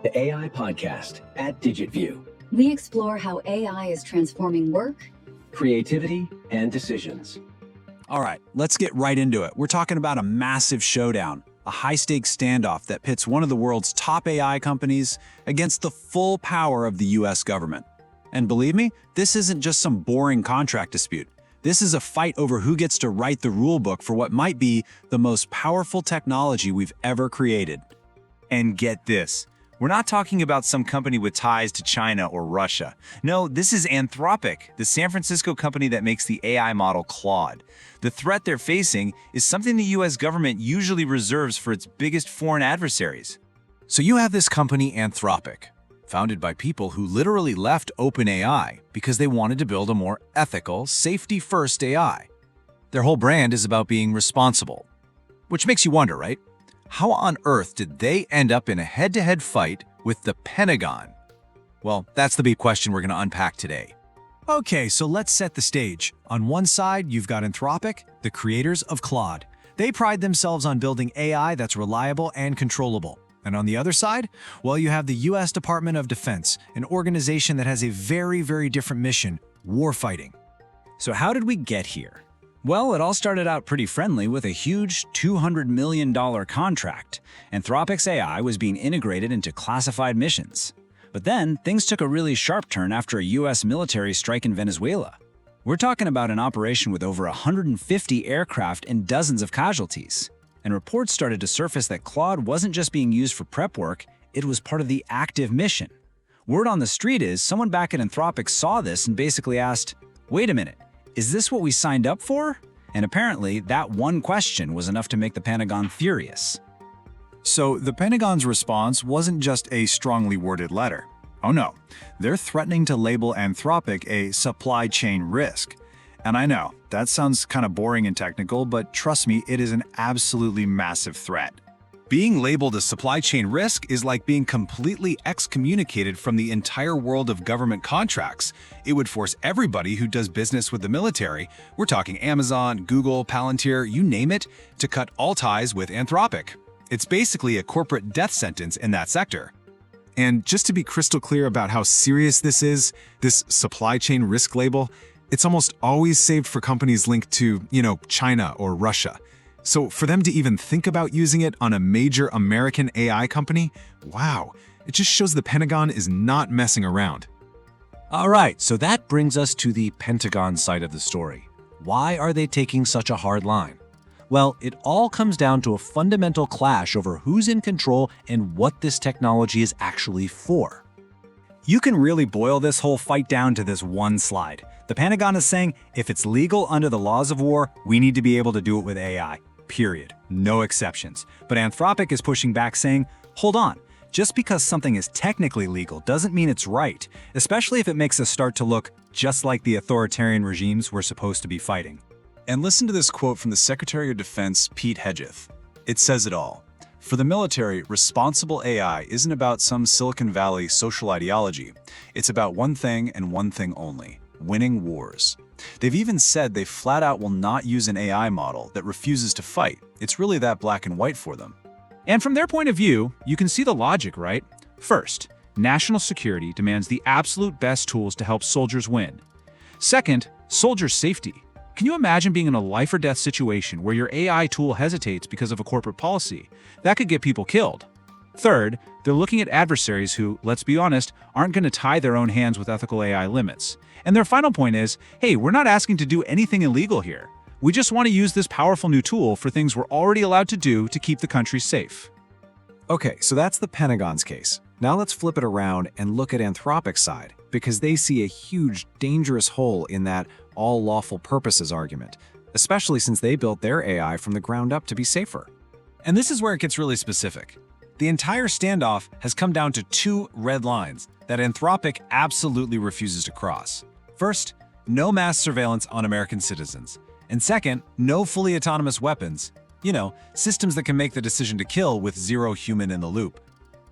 the AI podcast at digitVIEW. We explore how AI is transforming work, Creativity and decisions. All right, let's get right into it. We're talking about a massive showdown, a high-stakes standoff that pits one of the world's top AI companies against the full power of the US government. And believe me, this isn't just some boring contract dispute. This is a fight over who gets to write the rulebook for what might be the most powerful technology we've ever created. And get this, we're not talking about some company with ties to China or Russia. No, this is Anthropic, the San Francisco company that makes the AI model Claude. The threat they're facing is something the US government usually reserves for its biggest foreign adversaries. So you have this company, Anthropic, founded by people who literally left OpenAI because they wanted to build a more ethical, safety-first AI. Their whole brand is about being responsible. Which makes you wonder, right? How on earth did they end up in a head-to-head fight with the Pentagon? Well, that's the big question we're going to unpack today. Okay, so let's set the stage. On one side, you've got Anthropic, the creators of Claude. They pride themselves on building AI that's reliable and controllable. And on the other side, well, you have the US Department of Defense, an organization that has a very, very different mission: warfighting. So how did we get here? Well, it all started out pretty friendly with a huge $200 million contract. Anthropic's AI was being integrated into classified missions. But then, things took a really sharp turn after a US military strike in Venezuela. We're talking about an operation with over 150 aircraft and dozens of casualties. And reports started to surface that Claude wasn't just being used for prep work, it was part of the active mission. Word on the street is someone back at Anthropic saw this and basically asked, "Wait a minute, is this what we signed up for?" And apparently, that one question was enough to make the Pentagon furious. So the Pentagon's response wasn't just a strongly worded letter. Oh no, they're threatening to label Anthropic a supply chain risk. And I know, that sounds kind of boring and technical, but trust me, it is an absolutely massive threat. Being labeled a supply chain risk is like being completely excommunicated from the entire world of government contracts. It would force everybody who does business with the military, we're talking Amazon, Google, Palantir, you name it, to cut all ties with Anthropic. It's basically a corporate death sentence in that sector. And just to be crystal clear about how serious this is, this supply chain risk label, it's almost always saved for companies linked to, China or Russia. So for them to even think about using it on a major American AI company, wow, it just shows the Pentagon is not messing around. All right, so that brings us to the Pentagon side of the story. Why are they taking such a hard line? Well, it all comes down to a fundamental clash over who's in control and what this technology is actually for. You can really boil this whole fight down to this one slide. The Pentagon is saying, if it's legal under the laws of war, we need to be able to do it with AI. Period. No exceptions. But Anthropic is pushing back saying, hold on, just because something is technically legal doesn't mean it's right, especially if it makes us start to look just like the authoritarian regimes we're supposed to be fighting. And listen to this quote from the Secretary of Defense, Pete Hegseth. It says it all. For the military, responsible AI isn't about some Silicon Valley social ideology. It's about one thing and one thing only: winning wars. They've even said they flat out will not use an AI model that refuses to fight. It's really that black and white for them. And from their point of view, you can see the logic, right? First, national security demands the absolute best tools to help soldiers win. Second, soldiers' safety. Can you imagine being in a life or death situation where your AI tool hesitates because of a corporate policy? That could get people killed. Third, they're looking at adversaries who, let's be honest, aren't going to tie their own hands with ethical AI limits. And their final point is, hey, we're not asking to do anything illegal here. We just want to use this powerful new tool for things we're already allowed to do to keep the country safe. Okay, so that's the Pentagon's case. Now let's flip it around and look at Anthropic's side, because they see a huge, dangerous hole in that all lawful purposes argument, especially since they built their AI from the ground up to be safer. And this is where it gets really specific. The entire standoff has come down to two red lines that Anthropic absolutely refuses to cross. First, no mass surveillance on American citizens. And second, no fully autonomous weapons. Systems that can make the decision to kill with zero human in the loop.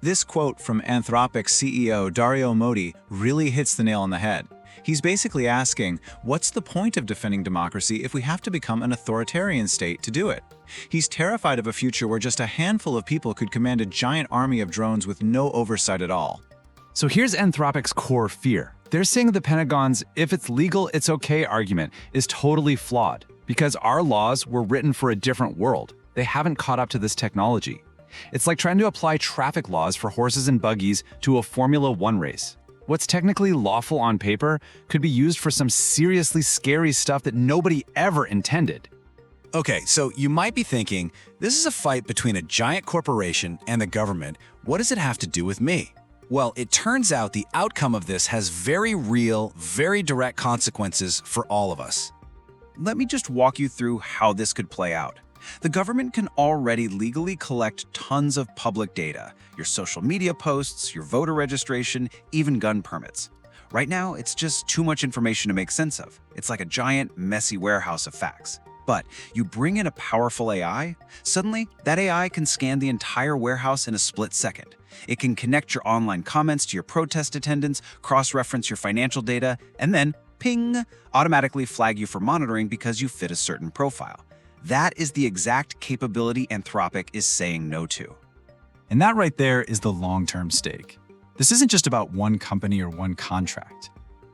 This quote from Anthropic's CEO Dario Modi really hits the nail on the head. He's basically asking, what's the point of defending democracy if we have to become an authoritarian state to do it? He's terrified of a future where just a handful of people could command a giant army of drones with no oversight at all. So here's Anthropic's core fear. They're saying the Pentagon's "if it's legal, it's okay" argument is totally flawed because our laws were written for a different world. They haven't caught up to this technology. It's like trying to apply traffic laws for horses and buggies to a Formula One race. What's technically lawful on paper could be used for some seriously scary stuff that nobody ever intended. Okay, so you might be thinking, this is a fight between a giant corporation and the government. What does it have to do with me? Well, it turns out the outcome of this has very real, very direct consequences for all of us. Let me just walk you through how this could play out. The government can already legally collect tons of public data, your social media posts, your voter registration, even gun permits. Right now, it's just too much information to make sense of. It's like a giant, messy warehouse of facts. But you bring in a powerful AI, suddenly that AI can scan the entire warehouse in a split second. It can connect your online comments to your protest attendance, cross-reference your financial data, and then, ping, automatically flag you for monitoring because you fit a certain profile. That is the exact capability Anthropic is saying no to. And that right there is the long-term stake. This isn't just about one company or one contract.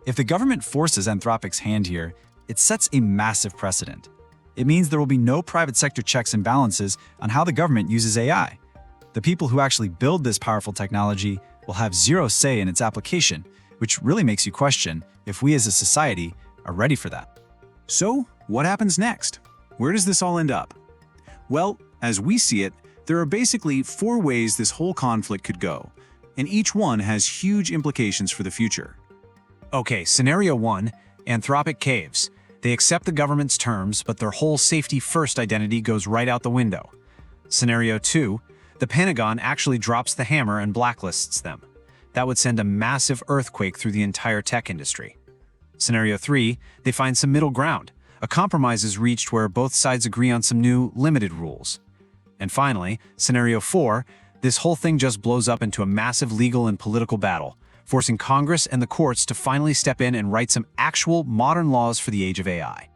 If the government forces Anthropic's hand here, it sets a massive precedent. It means there will be no private sector checks and balances on how the government uses AI. The people who actually build this powerful technology will have zero say in its application, which really makes you question if we as a society are ready for that. So, what happens next? Where does this all end up? Well, as we see it, there are basically 4 ways this whole conflict could go, and each one has huge implications for the future. Okay, scenario 1, Anthropic caves. They accept the government's terms, but their whole safety-first identity goes right out the window. Scenario 2, the Pentagon actually drops the hammer and blacklists them. That would send a massive earthquake through the entire tech industry. Scenario 3, they find some middle ground. A compromise is reached where both sides agree on some new, limited rules. And finally, scenario 4, this whole thing just blows up into a massive legal and political battle, forcing Congress and the courts to finally step in and write some actual modern laws for the age of AI.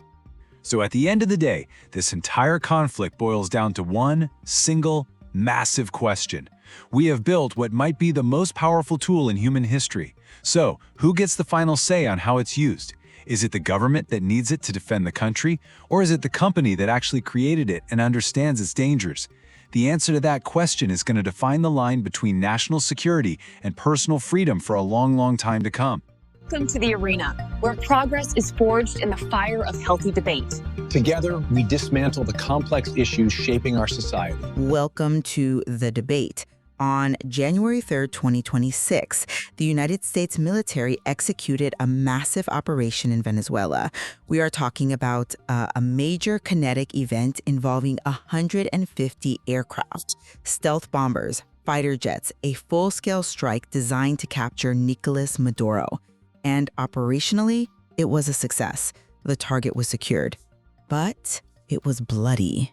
So at the end of the day, this entire conflict boils down to one single, massive question. We have built what might be the most powerful tool in human history. So, who gets the final say on how it's used? Is it the government that needs it to defend the country, or is it the company that actually created it and understands its dangers? The answer to that question is going to define the line between national security and personal freedom for a long, long time to come. Welcome to the arena, where progress is forged in the fire of healthy debate. Together, we dismantle the complex issues shaping our society. Welcome to The Debate. On January 3rd, 2026, the United States military executed a massive operation in Venezuela. We are talking about a major kinetic event involving 150 aircraft, stealth bombers, fighter jets, a full-scale strike designed to capture Nicolas Maduro. And operationally, it was a success. The target was secured. But it was bloody.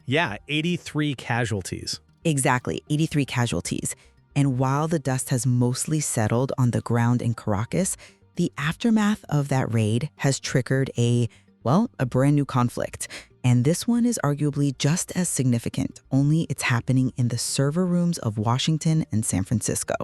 Yeah, 83 casualties. Exactly, 83 casualties. And while the dust has mostly settled on the ground in Caracas, the aftermath of that raid has triggered a brand new conflict. And this one is arguably just as significant, only it's happening in the server rooms of Washington and San Francisco.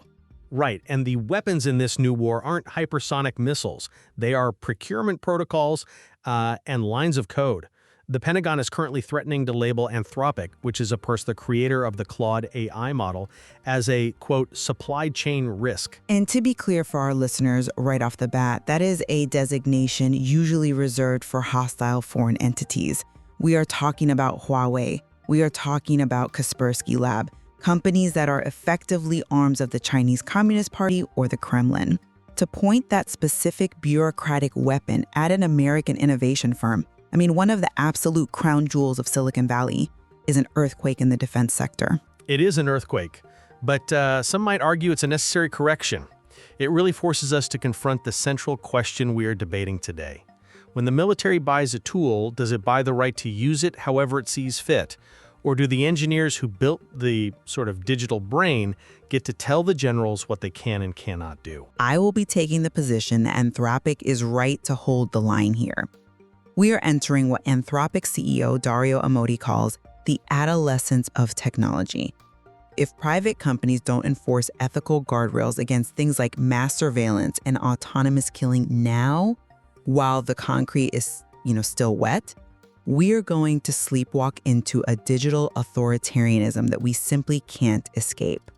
Right, and the weapons in this new war aren't hypersonic missiles. They are procurement protocols and lines of code. The Pentagon is currently threatening to label Anthropic, which is of course the creator of the Claude AI model, as a, quote, supply chain risk. And to be clear for our listeners right off the bat, that is a designation usually reserved for hostile foreign entities. We are talking about Huawei. We are talking about Kaspersky Lab, companies that are effectively arms of the Chinese Communist Party or the Kremlin. To point that specific bureaucratic weapon at an American innovation firm, I mean, one of the absolute crown jewels of Silicon Valley, is an earthquake in the defense sector. It is an earthquake, but some might argue it's a necessary correction. It really forces us to confront the central question we are debating today. When the military buys a tool, does it buy the right to use it however it sees fit? Or do the engineers who built the sort of digital brain get to tell the generals what they can and cannot do? I will be taking the position that Anthropic is right to hold the line here. We are entering what Anthropic CEO Dario Amodei calls the adolescence of technology. If private companies don't enforce ethical guardrails against things like mass surveillance and autonomous killing now, while the concrete is, still wet, we're going to sleepwalk into a digital authoritarianism that we simply can't escape.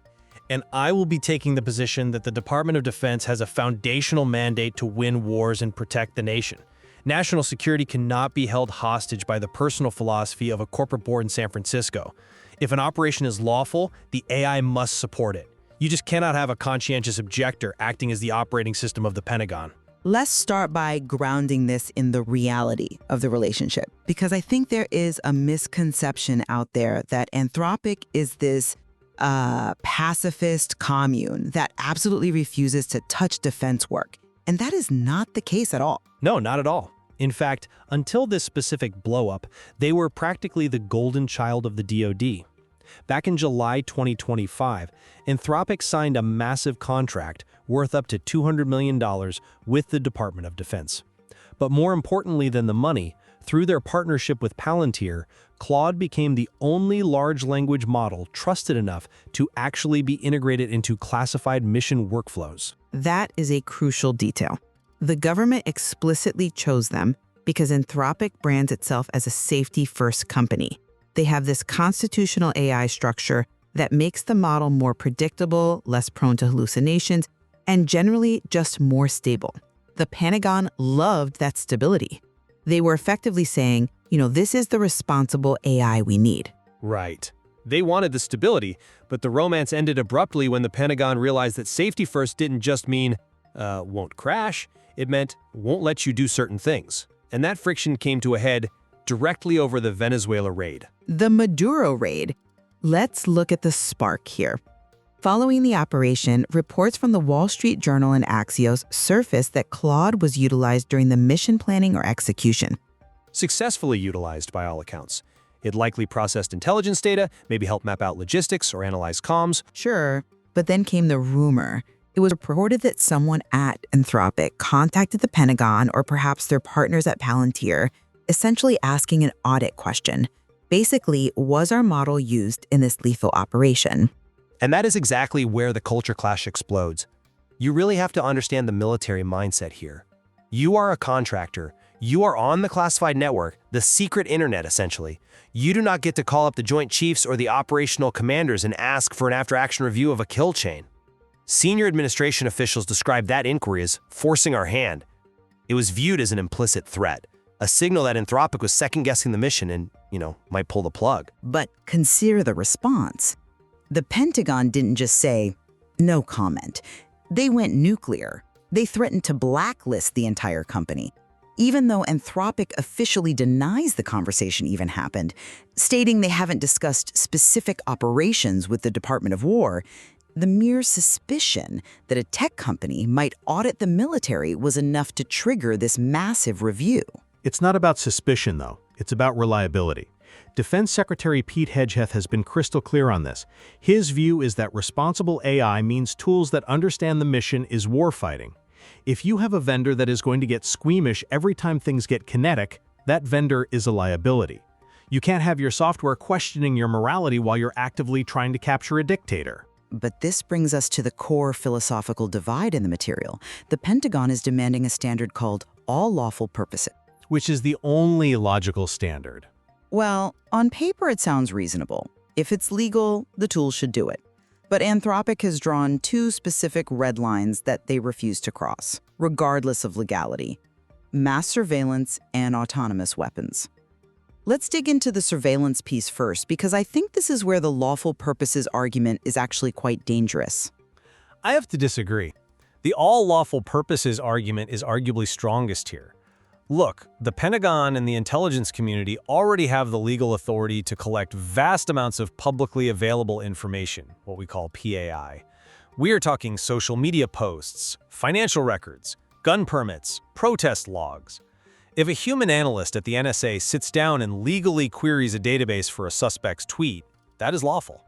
And I will be taking the position that the Department of Defense has a foundational mandate to win wars and protect the nation. National security cannot be held hostage by the personal philosophy of a corporate board in San Francisco. If an operation is lawful, the AI must support it. You just cannot have a conscientious objector acting as the operating system of the Pentagon. Let's start by grounding this in the reality of the relationship, because I think there is a misconception out there that Anthropic is this pacifist commune that absolutely refuses to touch defense work. And that is not the case at all. No, not at all. In fact, until this specific blow-up, they were practically the golden child of the DoD. Back in July 2025, Anthropic signed a massive contract worth up to $200 million with the Department of Defense. But more importantly than the money, through their partnership with Palantir, Claude became the only large language model trusted enough to actually be integrated into classified mission workflows. That is a crucial detail. The government explicitly chose them because Anthropic brands itself as a safety-first company. They have this constitutional AI structure that makes the model more predictable, less prone to hallucinations, and generally just more stable. The Pentagon loved that stability. They were effectively saying, this is the responsible AI we need. Right. They wanted the stability, but the romance ended abruptly when the Pentagon realized that safety first didn't just mean, won't crash. It meant, won't let you do certain things. And that friction came to a head directly over the Venezuela raid. The Maduro raid. Let's look at the spark here. Following the operation, reports from the Wall Street Journal and Axios surfaced that Claude was utilized during the mission planning or execution. Successfully utilized by all accounts. It likely processed intelligence data, maybe helped map out logistics or analyze comms. Sure, but then came the rumor. It was reported that someone at Anthropic contacted the Pentagon or perhaps their partners at Palantir, essentially asking an audit question. Basically, was our model used in this lethal operation? And that is exactly where the culture clash explodes. You really have to understand the military mindset here. You are a contractor. You are on the classified network, the secret internet essentially. You do not get to call up the Joint Chiefs or the operational commanders and ask for an after-action review of a kill chain. Senior administration officials described that inquiry as forcing our hand. It was viewed as an implicit threat, a signal that Anthropic was second-guessing the mission and, might pull the plug. But consider the response. The Pentagon didn't just say, no comment. They went nuclear. They threatened to blacklist the entire company, even though Anthropic officially denies the conversation even happened, stating they haven't discussed specific operations with the Department of War. The mere suspicion that a tech company might audit the military was enough to trigger this massive review. It's not about suspicion, though. It's about reliability. Defense Secretary Pete Hegseth has been crystal clear on this. His view is that responsible AI means tools that understand the mission is warfighting. If you have a vendor that is going to get squeamish every time things get kinetic, that vendor is a liability. You can't have your software questioning your morality while you're actively trying to capture a dictator. But this brings us to the core philosophical divide in the material. The Pentagon is demanding a standard called all lawful purposes, which is the only logical standard. Well, on paper it sounds reasonable. If it's legal, the tool should do it. But Anthropic has drawn two specific red lines that they refuse to cross, regardless of legality: mass surveillance and autonomous weapons. Let's dig into the surveillance piece first, because I think this is where the lawful purposes argument is actually quite dangerous. I have to disagree. The all lawful purposes argument is arguably strongest here. Look, the Pentagon and the intelligence community already have the legal authority to collect vast amounts of publicly available information, what we call PAI. We are talking social media posts, financial records, gun permits, protest logs. If a human analyst at the NSA sits down and legally queries a database for a suspect's tweet, that is lawful.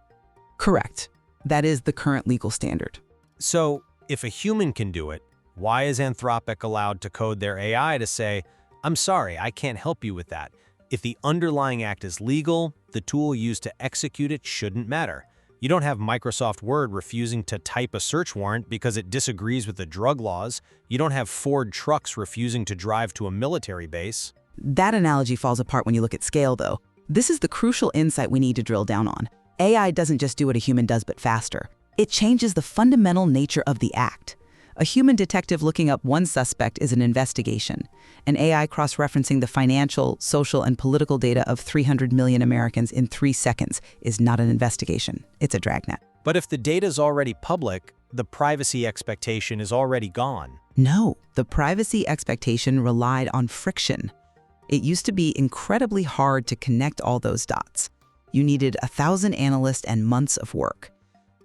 Correct. That is the current legal standard. So, if a human can do it, why is Anthropic allowed to code their AI to say, "I'm sorry, I can't help you with that"? If the underlying act is legal, the tool used to execute it shouldn't matter. You don't have Microsoft Word refusing to type a search warrant because it disagrees with the drug laws. You don't have Ford trucks refusing to drive to a military base. That analogy falls apart when you look at scale, though. This is the crucial insight we need to drill down on. AI doesn't just do what a human does, but faster. It changes the fundamental nature of the act. A human detective looking up one suspect is an investigation. An AI cross-referencing the financial, social, and political data of 300 million Americans in 3 seconds is not an investigation. It's a dragnet. But if the data's already public, the privacy expectation is already gone. No, the privacy expectation relied on friction. It used to be incredibly hard to connect all those dots. You needed 1,000 analysts and months of work.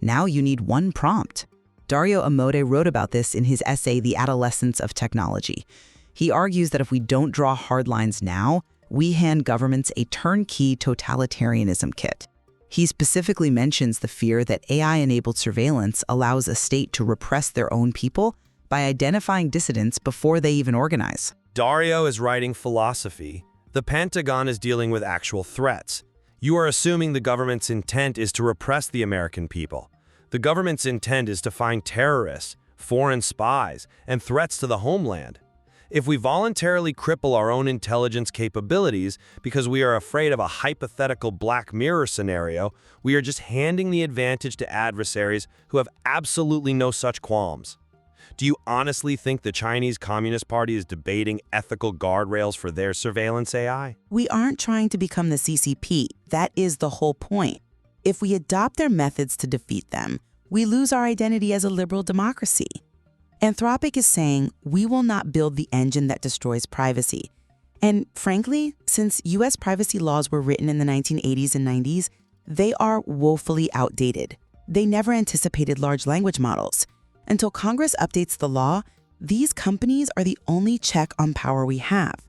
Now you need one prompt. Dario Amodei wrote about this in his essay, The Adolescence of Technology. He argues that if we don't draw hard lines now, we hand governments a turnkey totalitarianism kit. He specifically mentions the fear that AI-enabled surveillance allows a state to repress their own people by identifying dissidents before they even organize. Dario is writing philosophy. The Pentagon is dealing with actual threats. You are assuming the government's intent is to repress the American people. The government's intent is to find terrorists, foreign spies, and threats to the homeland. If we voluntarily cripple our own intelligence capabilities because we are afraid of a hypothetical Black Mirror scenario, we are just handing the advantage to adversaries who have absolutely no such qualms. Do you honestly think the Chinese Communist Party is debating ethical guardrails for their surveillance AI? We aren't trying to become the CCP. That is the whole point. If we adopt their methods to defeat them, we lose our identity as a liberal democracy. Anthropic is saying we will not build the engine that destroys privacy. And frankly, since US privacy laws were written in the 1980s and 90s, they are woefully outdated. They never anticipated large language models. Until Congress updates the law, these companies are the only check on power we have.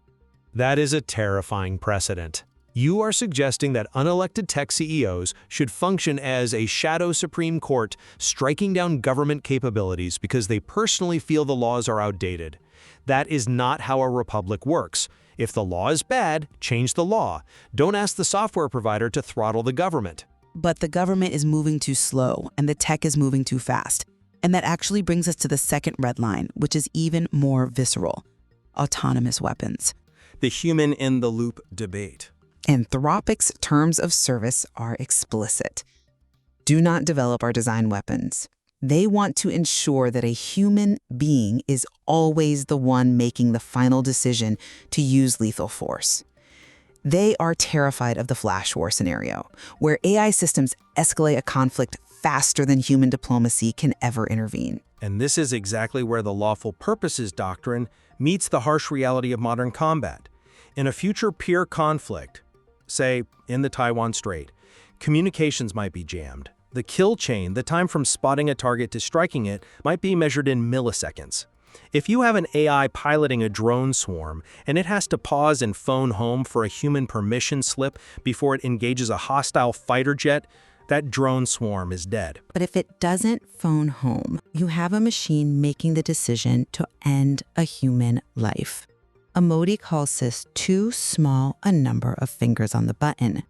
That is a terrifying precedent. You are suggesting that unelected tech CEOs should function as a shadow Supreme Court, striking down government capabilities because they personally feel the laws are outdated. That is not how a republic works. If the law is bad, change the law. Don't ask the software provider to throttle the government. But the government is moving too slow, and the tech is moving too fast. And that actually brings us to the second red line, which is even more visceral: autonomous weapons. The human-in-the-loop debate. Anthropic's terms of service are explicit. Do not develop or design weapons. They want to ensure that a human being is always the one making the final decision to use lethal force. They are terrified of the flash war scenario, where AI systems escalate a conflict faster than human diplomacy can ever intervene. And this is exactly where the lawful purposes doctrine meets the harsh reality of modern combat. In a future peer conflict, say in the Taiwan Strait, communications might be jammed. The kill chain, the time from spotting a target to striking it, might be measured in milliseconds. If you have an AI piloting a drone swarm and it has to pause and phone home for a human permission slip before it engages a hostile fighter jet, that drone swarm is dead. But if it doesn't phone home, you have a machine making the decision to end a human life. Amodei calls this too small a number of fingers on the button.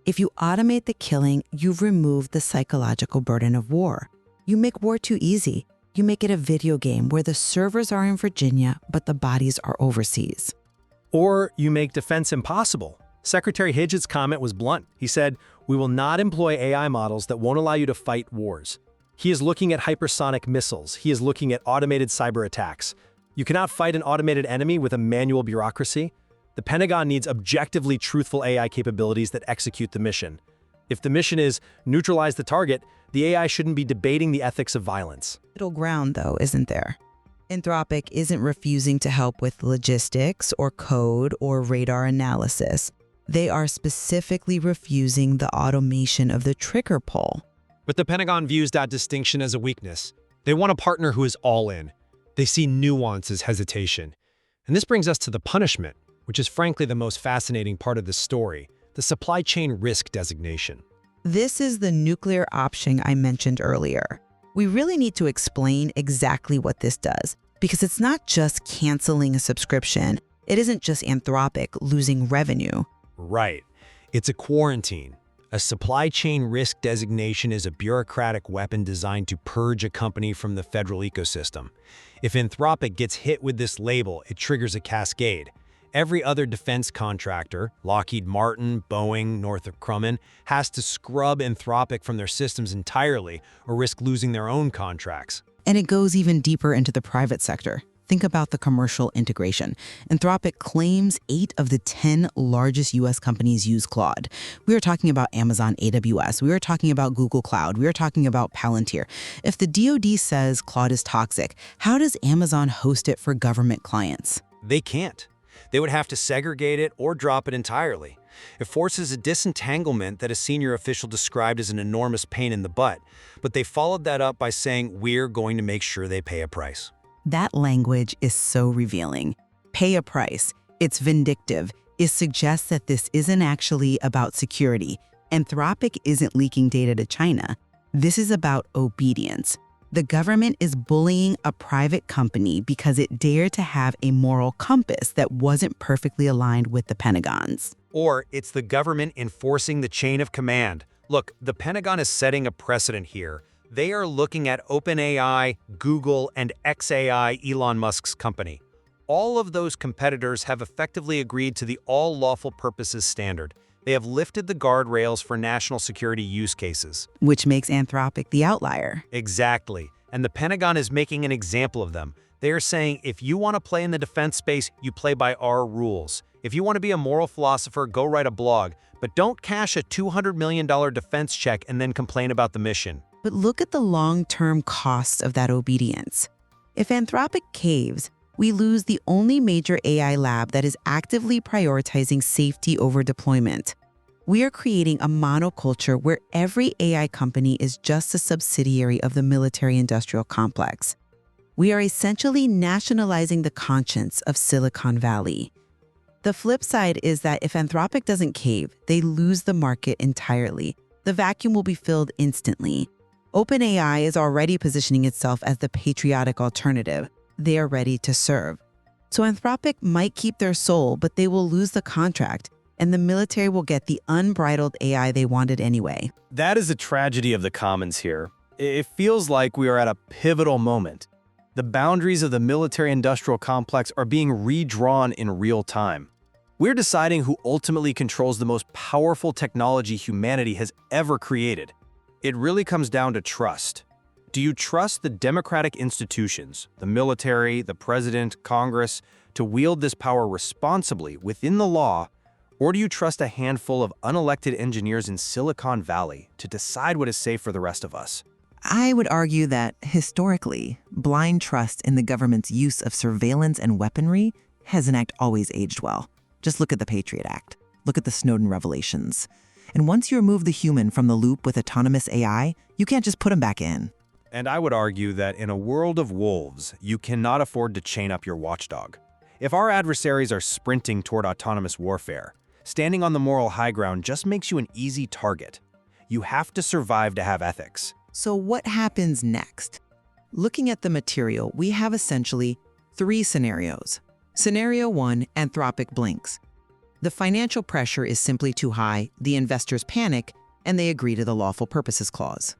If you automate the killing, you've removed the psychological burden of war. You make war too easy. You make it a video game where the servers are in Virginia, but the bodies are overseas. Or you make defense impossible. Secretary Hidget's comment was blunt. He said, "We will not employ AI models that won't allow you to fight wars." He is looking at hypersonic missiles. He is looking at automated cyber attacks. You cannot fight an automated enemy with a manual bureaucracy. The Pentagon needs objectively truthful AI capabilities that execute the mission. If the mission is neutralize the target, the AI shouldn't be debating the ethics of violence. Middle ground, though, isn't there? Anthropic isn't refusing to help with logistics or code or radar analysis. They are specifically refusing the automation of the trigger pull. But the Pentagon views that distinction as a weakness. They want a partner who is all in. They see nuance as hesitation. And this brings us to the punishment. which is frankly the most fascinating part of this story, the supply chain risk designation. This is the nuclear option I mentioned earlier. We really need to explain exactly what this does, because it's not just canceling a subscription. It isn't just Anthropic losing revenue. Right. It's a quarantine. A supply chain risk designation is a bureaucratic weapon designed to purge a company from the federal ecosystem. If Anthropic gets hit with this label, it triggers a cascade. Every other defense contractor, Lockheed Martin, Boeing, Northrop Grumman, has to scrub Anthropic from their systems entirely or risk losing their own contracts. And it goes even deeper into the private sector. Think about the commercial integration. Anthropic claims 8 of the 10 largest US companies use Claude. We are talking about Amazon AWS. We are talking about Google Cloud. We are talking about Palantir. If the DoD says Claude is toxic, how does Amazon host it for government clients? They can't. They would have to segregate it or drop it entirely. It forces a disentanglement that a senior official described as an enormous pain in the butt, but they followed that up by saying, we're going to make sure they pay a price. That language is so revealing. Pay a price. It's vindictive. It suggests that this isn't actually about security. Anthropic isn't leaking data to China. This is about obedience. The government is bullying a private company because it dared to have a moral compass that wasn't perfectly aligned with the Pentagon's. Or it's the government enforcing the chain of command. Look, the Pentagon is setting a precedent here. They are looking at OpenAI, Google, and xAI, Elon Musk's company. All of those competitors have effectively agreed to the all lawful purposes standard. They have lifted the guardrails for national security use cases. Which makes Anthropic the outlier. Exactly. And the Pentagon is making an example of them. They are saying, if you want to play in the defense space, you play by our rules. If you want to be a moral philosopher, go write a blog, but don't cash a $200 million defense check and then complain about the mission. But look at the long-term cost of that obedience. If Anthropic caves, we lose the only major AI lab that is actively prioritizing safety over deployment. We are creating a monoculture where every AI company is just a subsidiary of the military-industrial complex. We are essentially nationalizing the conscience of Silicon Valley. The flip side is that if Anthropic doesn't cave, they lose the market entirely. The vacuum will be filled instantly. OpenAI is already positioning itself as the patriotic alternative. They are ready to serve. So Anthropic might keep their soul, but they will lose the contract, and the military will get the unbridled AI they wanted anyway. That is the tragedy of the commons here. It feels like we are at a pivotal moment. The boundaries of the military-industrial complex are being redrawn in real time. We're deciding who ultimately controls the most powerful technology humanity has ever created. It really comes down to trust. Do you trust the democratic institutions, the military, the president, Congress, to wield this power responsibly within the law, or do you trust a handful of unelected engineers in Silicon Valley to decide what is safe for the rest of us? I would argue that, historically, blind trust in the government's use of surveillance and weaponry hasn't always aged well. Just look at the Patriot Act. Look at the Snowden revelations. And once you remove the human from the loop with autonomous AI, you can't just put him back in. And I would argue that in a world of wolves, you cannot afford to chain up your watchdog. If our adversaries are sprinting toward autonomous warfare, standing on the moral high ground just makes you an easy target. You have to survive to have ethics. So what happens next? Looking at the material, we have essentially 3 scenarios. Scenario 1, Anthropic blinks. The financial pressure is simply too high, the investors panic, and they agree to the lawful purposes clause.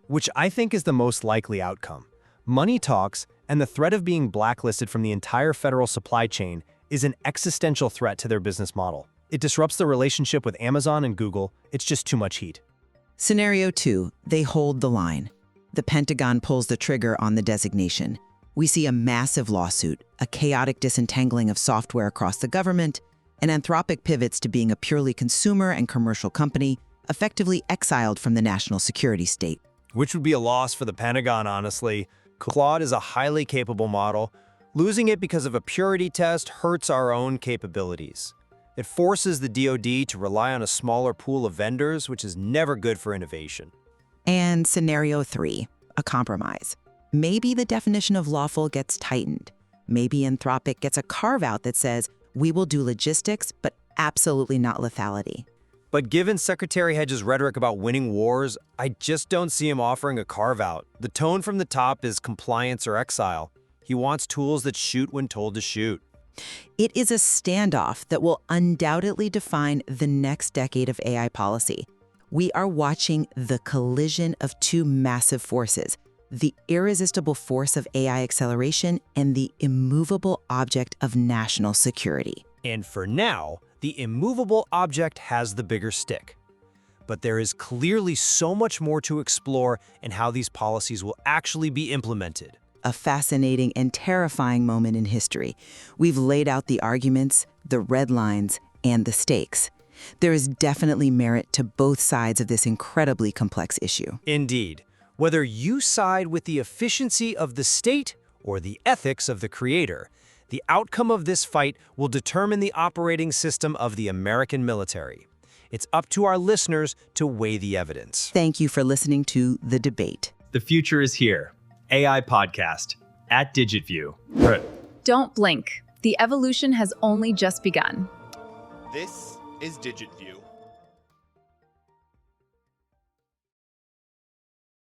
Which I think is the most likely outcome. Money talks, and the threat of being blacklisted from the entire federal supply chain is an existential threat to their business model. It disrupts the relationship with Amazon and Google. It's just too much heat. Scenario 2, they hold the line. The Pentagon pulls the trigger on the designation. We see a massive lawsuit, a chaotic disentangling of software across the government, and Anthropic pivots to being a purely consumer and commercial company, effectively exiled from the national security state. Which would be a loss for the Pentagon, honestly. Claude is a highly capable model. Losing it because of a purity test hurts our own capabilities. It forces the DoD to rely on a smaller pool of vendors, which is never good for innovation. And scenario 3, a compromise. Maybe the definition of lawful gets tightened. Maybe Anthropic gets a carve-out that says, We will do logistics, but absolutely not lethality. But given Secretary Hedges' rhetoric about winning wars, I just don't see him offering a carve-out. The tone from the top is compliance or exile. He wants tools that shoot when told to shoot. It is a standoff that will undoubtedly define the next decade of AI policy. We are watching the collision of two massive forces, the irresistible force of AI acceleration and the immovable object of national security. And for now, the immovable object has the bigger stick. But there is clearly so much more to explore in how these policies will actually be implemented. A fascinating and terrifying moment in history. We've laid out the arguments, the red lines, and the stakes. There is definitely merit to both sides of this incredibly complex issue. Indeed. Whether you side with the efficiency of the state or the ethics of the creator, the outcome of this fight will determine the operating system of the American military. It's up to our listeners to weigh the evidence. Thank you for listening to The Debate. The future is here. AI podcast at DigitView. Don't blink. The evolution has only just begun. This is DigitView.